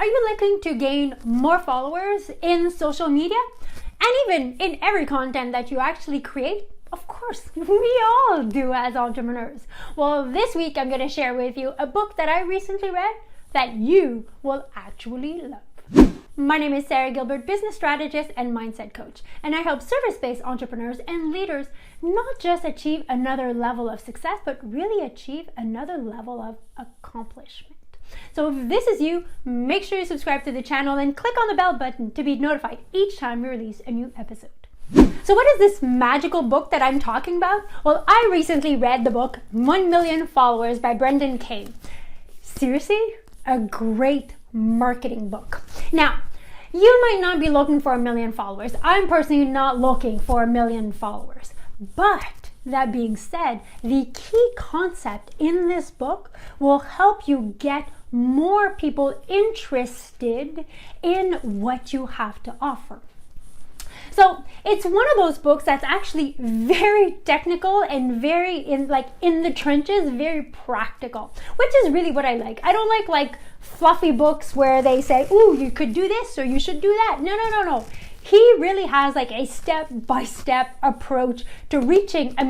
Are you looking to gain more followers in social media and even in every content that you actually create? Of course, we all do as entrepreneurs. Well, this week I'm going to share with you a book that I recently read that you will actually love. My name is Sarah Gilbert, business strategist and mindset coach, and I help service-based entrepreneurs and leaders not just achieve another level of success, but really achieve another level of accomplishment. So if this is you, make sure you subscribe to the channel and click on the bell button to be notified each time we release a new episode. So what is this magical book that I'm talking about? Well, I recently read the book 1 Million Followers by Brendan Kane. Seriously, a great marketing book. Now, you might not be looking for 1 million followers. I'm personally not looking for 1 million followers. But that being said, the key concept in this book will help you get more people interested in what you have to offer. So it's one of those books that's actually very technical and very in the trenches, very practical, which is really what I like. I don't like fluffy books where they say, "Ooh, you could do this or you should do that." No. He really has like a step-by-step approach to reaching 1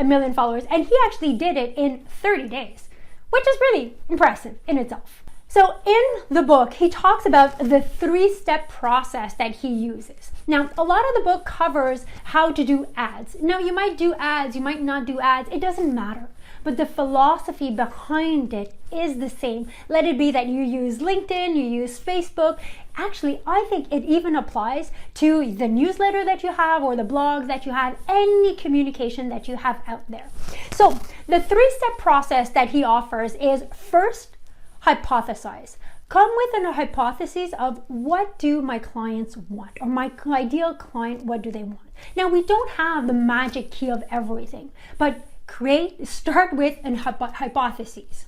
million followers, and he actually did it in 30 days, which is really impressive in itself. So in the book, he talks about the 3-step process that he uses. Now, a lot of the book covers how to do ads. Now, you might do ads, you might not do ads, it doesn't matter. But the philosophy behind it is the same. Let it be that you use LinkedIn, you use Facebook. Actually, I think it even applies to the newsletter that you have or the blog that you have, any communication that you have out there. So the 3-step process that he offers is first, hypothesize. Come with a hypothesis of what do my clients want, or my ideal client, what do they want? Now, we don't have the magic key of everything, but start with a hypothesis.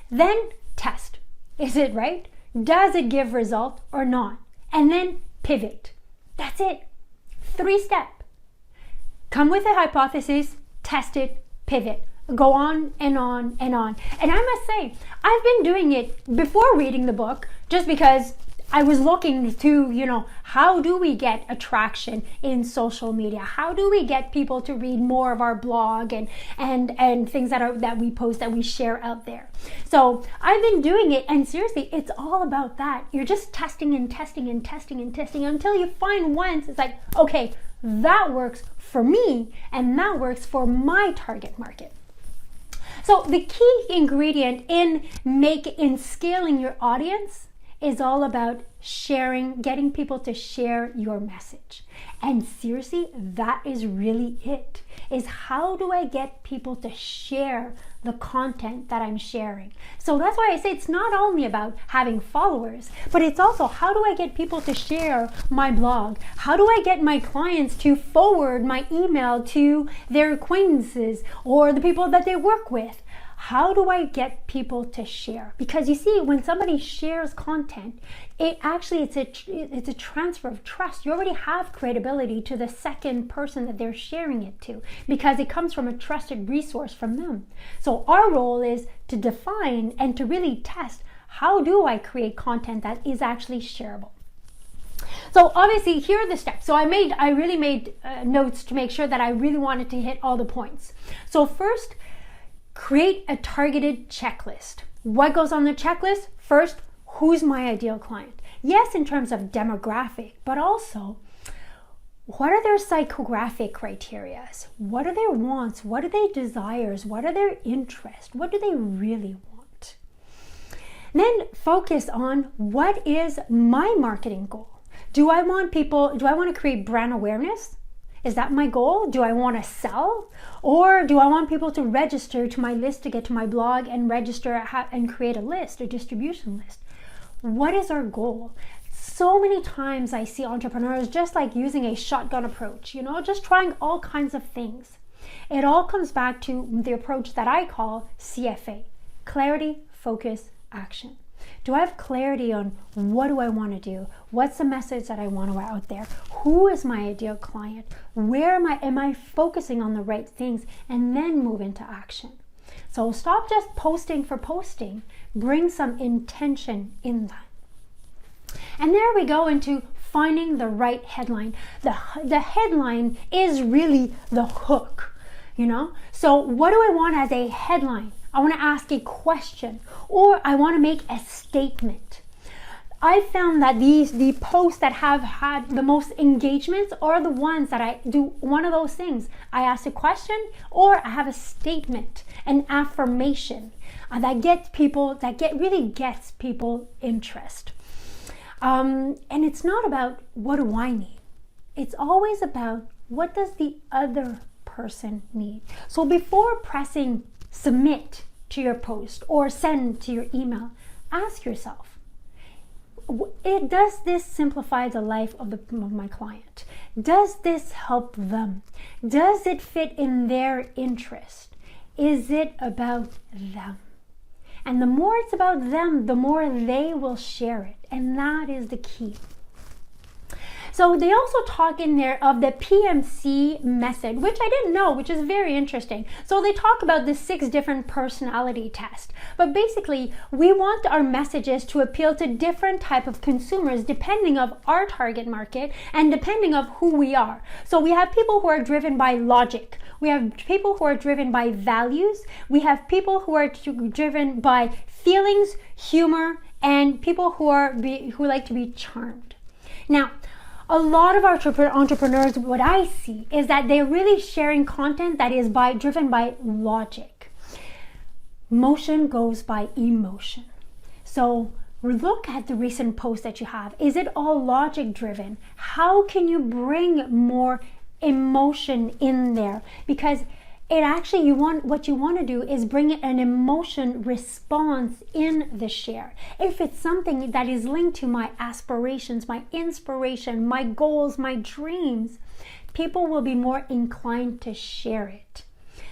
Then test. Is it right? Does it give result or not? And then pivot. That's it. 3-step. Come with a hypothesis, test it, pivot. Go on and on and on. And I must say, I've been doing it before reading the book just because I was looking to, how do we get attraction in social media? How do we get people to read more of our blog and things that we post, that we share out there? So I've been doing it, and seriously, it's all about that. You're just testing and testing and testing and testing until you find once it's like, okay, that works for me and that works for my target market. So the key ingredient in scaling your audience is all about sharing, getting people to share your message. And seriously, that is really it, is how do I get people to share the content that I'm sharing? So that's why I say it's not only about having followers, but it's also how do I get people to share my blog? How do I get my clients to forward my email to their acquaintances or the people that they work with? How do I get people to share? Because you see, when somebody shares content, it's a transfer of trust. You already have credibility to the second person that they're sharing it to, because it comes from a trusted resource from them. So our role is to define and to really test, how do I create content that is actually shareable? So obviously, here are the steps. So I really made notes to make sure that I really wanted to hit all the points. So first, create a targeted checklist. What goes on the checklist? First, who's my ideal client? Yes, in terms of demographic, but also, what are their psychographic criteria? What are their wants? What are their desires? What are their interests? What do they really want? Then focus on, what is my marketing goal? Do I want to create brand awareness? Is that my goal? Do I want to sell? Or do I want people to register to my list to get to my blog and register and create a list, a distribution list? What is our goal? So many times I see entrepreneurs just like using a shotgun approach, just trying all kinds of things. It all comes back to the approach that I call CFA, clarity, focus, action. Do I have clarity on what do I want to do? What's the message that I want to out there? Who is my ideal client? Where am I focusing on the right things? And then move into action. So stop just posting for posting. Bring some intention in that. And there we go into finding the right headline. The headline is really the hook, So what do I want as a headline? I want to ask a question, or I want to make a statement. I found that the posts that have had the most engagements are the ones that I do one of those things. I ask a question, or I have a statement, an affirmation that really gets people interest. And it's not about what do I need. It's always about what does the other person need. So before pressing submit to your post or send to your email, ask yourself, does this simplify the life of my client? Does this help them? Does it fit in their interest? Is it about them? And the more it's about them, the more they will share it. And that is the key. So they also talk in there of the PMC method, which I didn't know, which is very interesting. So they talk about the 6 different personality tests. But basically, we want our messages to appeal to different type of consumers depending of our target market and depending of who we are. So we have people who are driven by logic. We have people who are driven by values. We have people who are driven by feelings, humor, and people who like to be charmed. Now, a lot of our entrepreneurs, what I see is that they're really sharing content that is driven by logic. Motion goes by emotion. So look at the recent posts that you have. Is it all logic driven? How can you bring more emotion in there? Because what you want to do is bring an emotion response in the share. If it's something that is linked to my aspirations, my inspiration, my goals, my dreams, people will be more inclined to share it.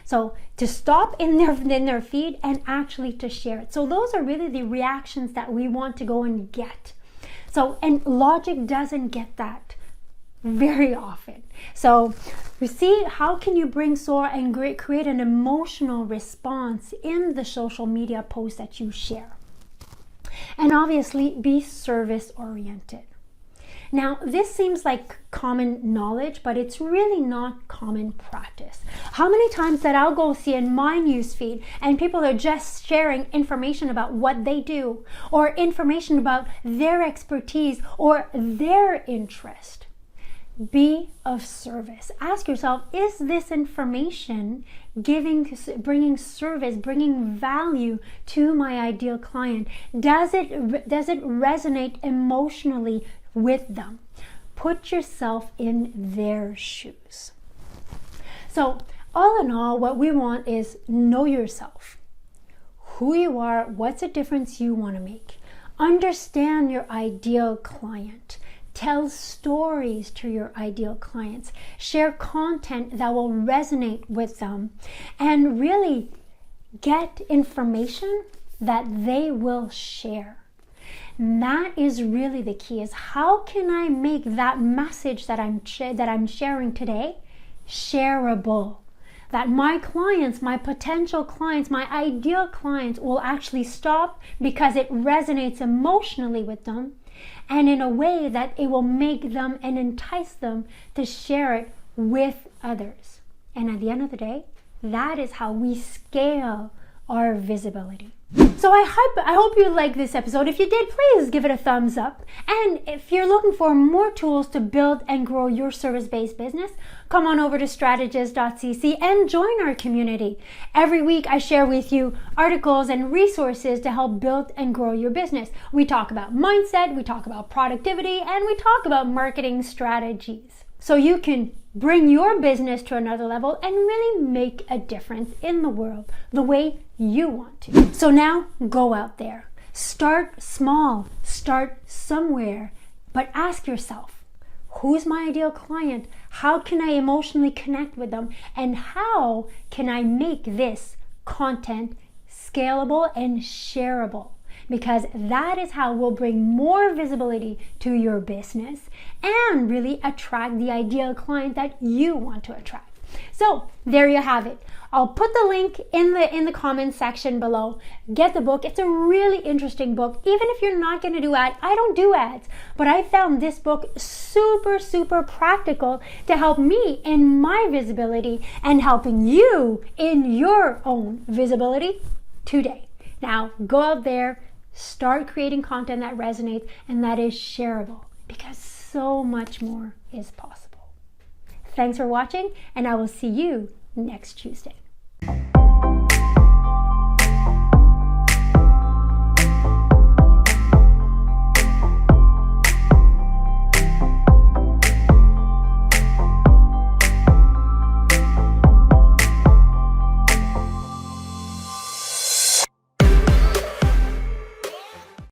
So to stop in their feed and actually to share it. So those are really the reactions that we want to go and get. So, and logic doesn't get that very often. So you see, how can you bring SOAR and create an emotional response in the social media posts that you share? And obviously be service oriented. Now, this seems like common knowledge, but it's really not common practice. How many times that I'll go see in my newsfeed and people are just sharing information about what they do or information about their expertise or their interest. Be of service. Ask yourself, is this information bringing service, bringing value to my ideal client? Does it resonate emotionally with them? Put yourself in their shoes. So all in all, what we want is know yourself, who you are, what's the difference you want to make. Understand your ideal client. Tell stories to your ideal clients. Share content that will resonate with them. And really get information that they will share. And that is really the key, is how can I make that message that I'm sharing today shareable? That my clients, my potential clients, my ideal clients will actually stop because it resonates emotionally with them, and in a way that it will make them and entice them to share it with others. And at the end of the day, that is how we scale our visibility. So I hope you like this episode. If you did, please give it a thumbs up. And if you're looking for more tools to build and grow your service-based business, come on over to strategist.cc and join our community. Every week I share with you articles and resources to help build and grow your business. We talk about mindset, we talk about productivity, and we talk about marketing strategies. So you can bring your business to another level and really make a difference in the world the way you want to. So now go out there. Start small, start somewhere, but ask yourself, who's my ideal client? How can I emotionally connect with them? And how can I make this content scalable and shareable? Because that is how we'll bring more visibility to your business and really attract the ideal client that you want to attract. So there you have it. I'll put the link in the comments section below. Get the book. It's a really interesting book. Even if you're not going to do ads, I don't do ads, but I found this book super, super practical to help me in my visibility and helping you in your own visibility today. Now go out there, start creating content that resonates and that is shareable, because so much more is possible. Thanks for watching, and I will see you next Tuesday.